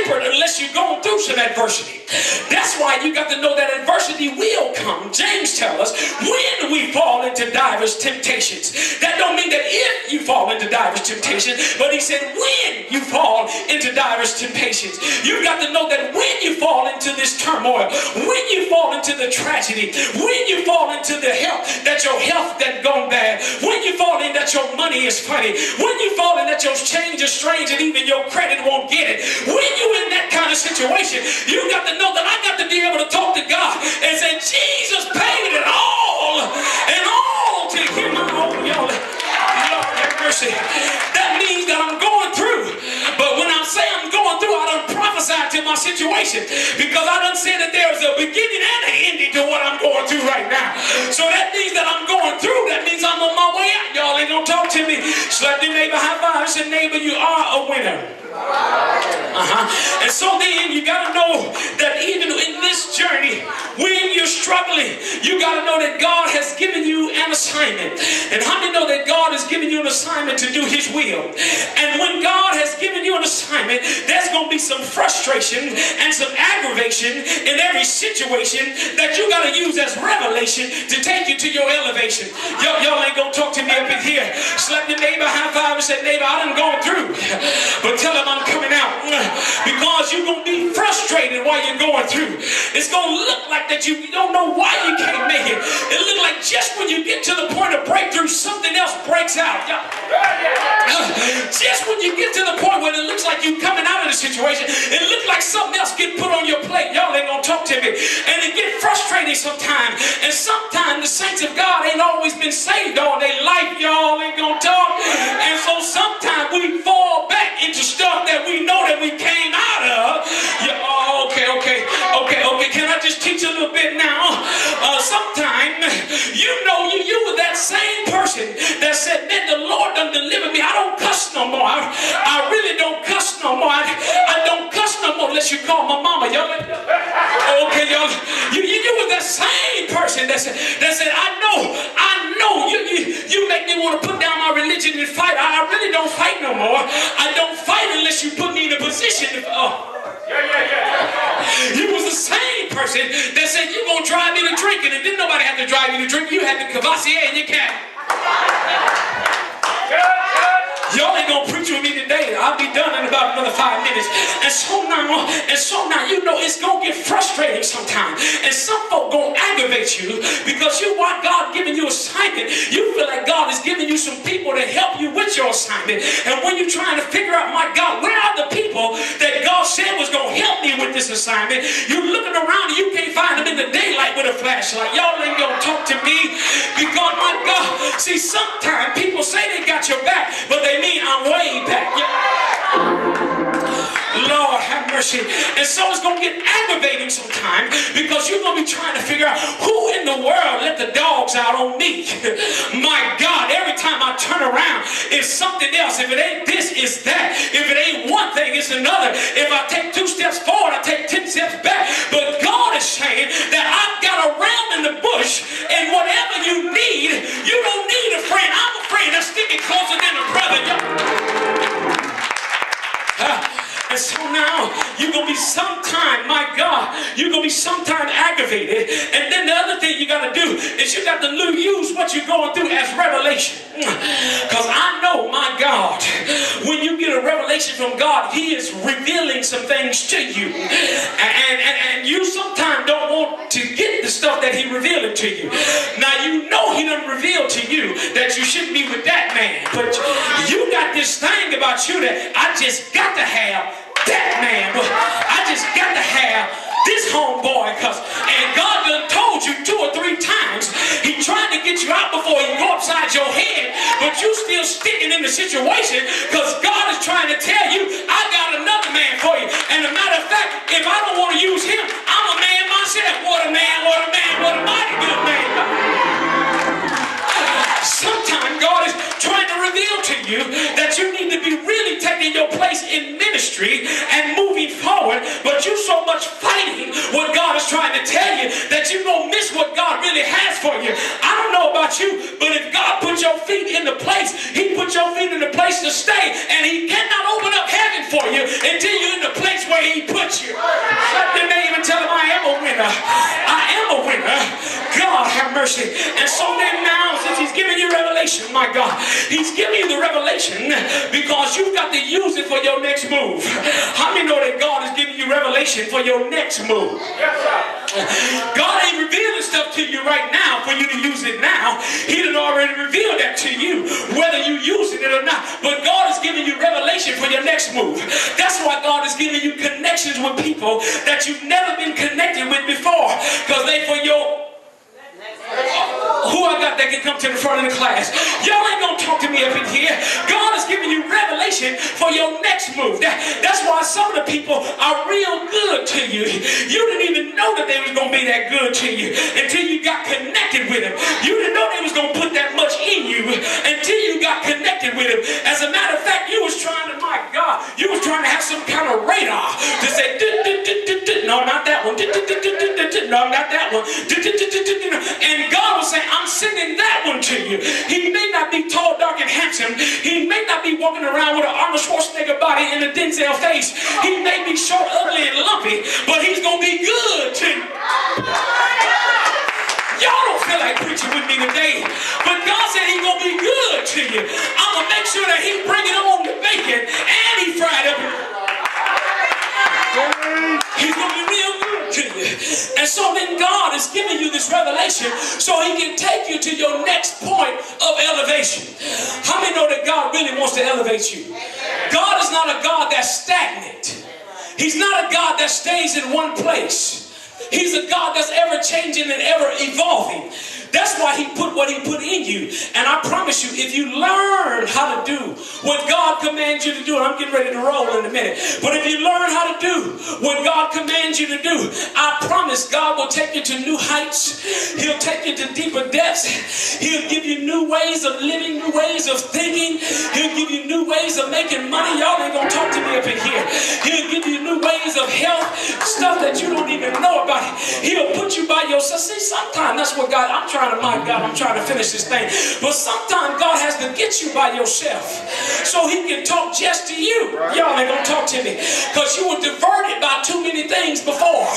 tempered unless you're going through some adversity. That's why you got to know that adversity will come. James tells us when we fall into diverse temptations. That don't mean that if you fall into diverse temptations, but he said when you fall into diverse temptations. You got to know that when you fall into this turmoil, when you fall into the tragedy, when you fall into the health, that your health that gone bad, when you fall in that your money is funny, when you fall in that your change is strange and even your credit won't get it, when you in that kind of situation, you got to know that I got to be able to talk to God and say, Jesus paid it all, and all to him alone. Y'all have mercy. That means that I'm going through, but when I say I'm going through, I done prophesied to my situation, because I done said that there's a beginning and an ending to what I'm going through right now. So that means that I'm going through. That means I'm on my way out. Y'all ain't gonna talk to me. Slap your neighbor high five and say, neighbor, you are a winner. And so then you got to know that even in this journey, when you're struggling, you got to know that God has given you an assignment. And how many know that God has given you an assignment to do his will? And when God has given you an assignment, there's going to be some frustration and some aggravation in every situation that you got to use as revelation to take you to your elevation. Y'all ain't going to talk to me up in here. Slap your neighbor high five and say, neighbor, I done gone through, but tell him I'm coming out, because you're going to be frustrated while you're going through. It's going to look like that you don't know why you can't make it. It look like just when you get to the point of breakthrough, something else breaks out. Just when you get to the point where it looks like you're coming out of the situation, it looks like something else get put on your plate. Y'all ain't going to talk to me. And it get frustrating sometimes. And sometimes the saints of God ain't always been saved all their life. Y'all ain't going to talk. And so sometimes we fall back into stuff that we know that we came out of. Okay. Can I just teach a little bit now? Sometimes you were that same person that said, man, the Lord done delivered me. I don't cuss no more. I really don't cuss no more. I don't cuss no more unless you call my mama. Y'all. Okay, y'all. You were that same person that said, I know. You make me want to put down my religion and fight. I really don't fight no more. I don't fight unless you put me in a position to. You was the same person that said you're going to drive me to drinking, and didn't nobody have to drive you to drink. You had the Cavassier in your cab. Y'all ain't gonna preach with me today. I'll be done in about another 5 minutes. And so now, you know, it's gonna get frustrating sometimes. And some folk gonna aggravate you because you want God giving you assignment. You feel like God is giving you some people to help you with your assignment. And when you're trying to figure out, my God, where are the people that God said was gonna help me with this assignment? You're looking around and you can't find them in the daylight with a flashlight. Y'all ain't gonna talk to me because, my God, see, sometimes people say they got your back, but they mean I'm way back. Lord have mercy. And so it's going to get aggravating sometimes because you're going to be trying to figure out who in the world let the dogs out on me. My God, every time I turn around, it's something else. If it ain't this, it's that. If it ain't one thing, it's another. If I take 2 steps forward, I take 10 steps back. But God is saying that I've got a ram in the bush, and whatever you need, you don't need a friend. I'm a friend that's sticking closer than a brother. And so now, you're going to be sometime, my God, you're going to be sometime aggravated. And then the other thing you got to do is you got to use what you're going through as revelation. Because I know, my God, when you get a revelation from God, He is revealing some things to you. And you sometimes don't want to get the stuff that He revealed to you. Now, you know He done revealed to you that you shouldn't be with that man. But you got this thing about you that I just got to have that man. I just got to have this homeboy, and God done told you 2 or 3 times. He tried to get you out before he go upside your head, but you still sticking in the situation because God is trying to tell you, I got another man for you. And a matter of fact, if I don't want to use him, I'm a man myself. What a man, what a man, what a mighty good man. Sometimes God is trying to reveal to you that you need to be really taking your place in ministry and moving forward, but you're so much fighting what God is trying to tell you that you're going to miss what God really has for you. I don't know about you, but if God put your feet in the place, He put your feet in the place to stay, and He cannot open up heaven for you until you're in the place where He with you. They may even tell him, I am a winner. I am a winner. God have mercy. And so then now, since he's giving you revelation, my God, he's giving you the revelation because you've got to use it for your next move. How many know that God is giving you revelation for your next move? God ain't revealing stuff to you right now for you to use it now. He done already revealed that to you, whether you using it or not. But God is giving you revelation for your next move. That's why God is giving you connections with people that you've never been connected with before, because they for your... Who I got that can come to the front of the class? Y'all ain't gonna talk to me up in here. God is giving you revelation for your next move. That's why some of the people are real good to you. You didn't even know that they was gonna be that good to you until you got connected with them. You didn't know they was gonna put that much in you until you got connected with them. As a matter of fact, you was trying to, my God, you was trying to have some kind of radar to say, no, not that one. No, not that one. And God was saying, I'm sending that one to you. He may not be tall, dark, and handsome. He may not be walking around with an Arnold Schwarzenegger body and a Denzel face. He may be short, ugly, and lumpy, but he's going to be good to you. Y'all don't feel like preaching with me today, but God said he's going to be good to you. I'm going to make sure that he bring it on the bacon and he fried up. He's going to be real good to you. And so then God is giving you this revelation so he can take you to your next point of elevation. How many know that God really wants to elevate you? God is not a God that's stagnant. He's not a God that stays in one place. He's a God that's ever changing and ever evolving. That's why he put what he put in you. And I promise you, if you learn how to do what God commands you to do, and I'm getting ready to roll in a minute, but if you learn how to do what God commands you to do, I promise God will take you to new heights. He'll take you to deeper depths. He'll give you new ways of living, new ways of thinking. He'll give you new ways of making money. Y'all ain't gonna talk to me up in here. He'll give you new ways of health, stuff that you don't even know about. He'll put you by yourself. See, sometimes that's what God, I'm trying to finish this thing. But sometimes God has to get you by yourself so he can talk just to you. Y'all ain't gonna talk to me because you were diverted by too many things before.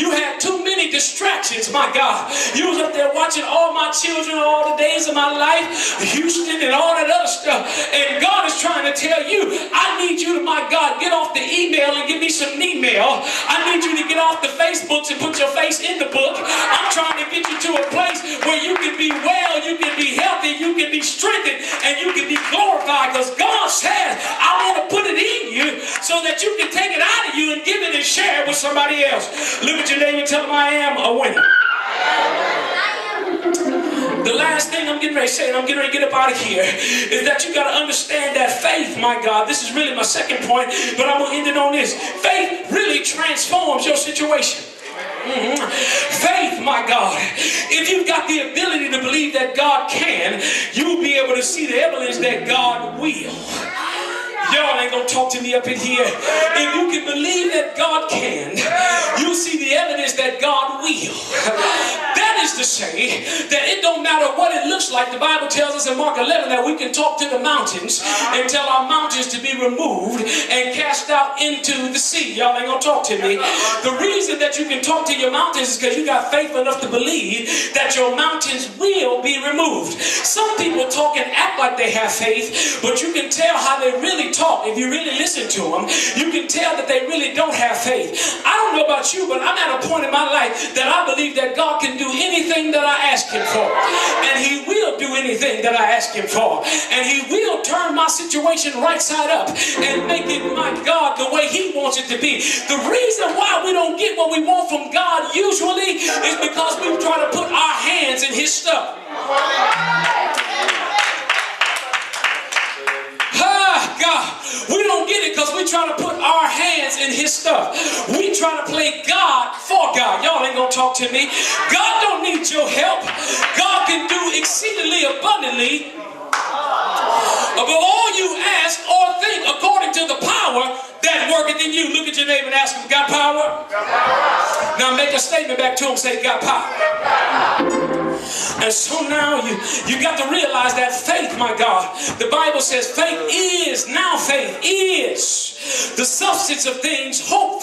You had too many distractions, my God. You was up there watching All My Children, All the Days of My Life, Houston, and all that other stuff. And God is trying to tell you, I need you to, my God, get off the email and give me some email. I need you to get off the Facebooks and put your face in the book. I'm trying to get you to a place where you can be well, you can be healthy, you can be strengthened, and you can be glorified, because God says, I want to put it in you so that you can take it out of you and give it and share it with somebody else. Look at your neighbor and tell them, I am a winner. The last thing I'm getting ready to say, and I'm getting ready to get up out of here, is that you got to understand that faith, my God, this is really my second point, but I'm going to end it on this. Faith really transforms your situation. Faith, my God, if you've got the ability to believe that God can, you'll be able to see the evidence that God will. Y'all ain't gonna talk to me up in here. If you can believe that God can, you'll see the evidence that God will. That is to say that it don't matter what it looks like. The Bible tells us in Mark 11 that we can talk to the mountains and tell our mountains to be removed and cast out into the sea. Y'all ain't gonna talk to me. The reason that you can talk to your mountains is because you got faith enough to believe that your mountains will be removed. Some people talk and act like they have faith, but you can tell how they really talk. If you really listen to them, you can tell that they really don't have faith. I don't know about you, but I'm at a point in my life that I believe that God can do anything that I ask him for. And he will do anything that I ask him for. And he will turn my situation right side up and make it, my God, the way he wants it to be. The reason why we don't get what we want from God usually is because we try to put our hands in his stuff. God, we don't get it because we try to put our hands in his stuff. We try to play God for God. Y'all ain't gonna talk to me. God don't need your help. God can do exceedingly abundantly above all you ask or think, according to the power that worketh in you. Look at your neighbor and ask him, got power? Now make a statement back to him, say, got power. And so now you got to realize that faith, my God, the Bible says faith is the substance of things hoped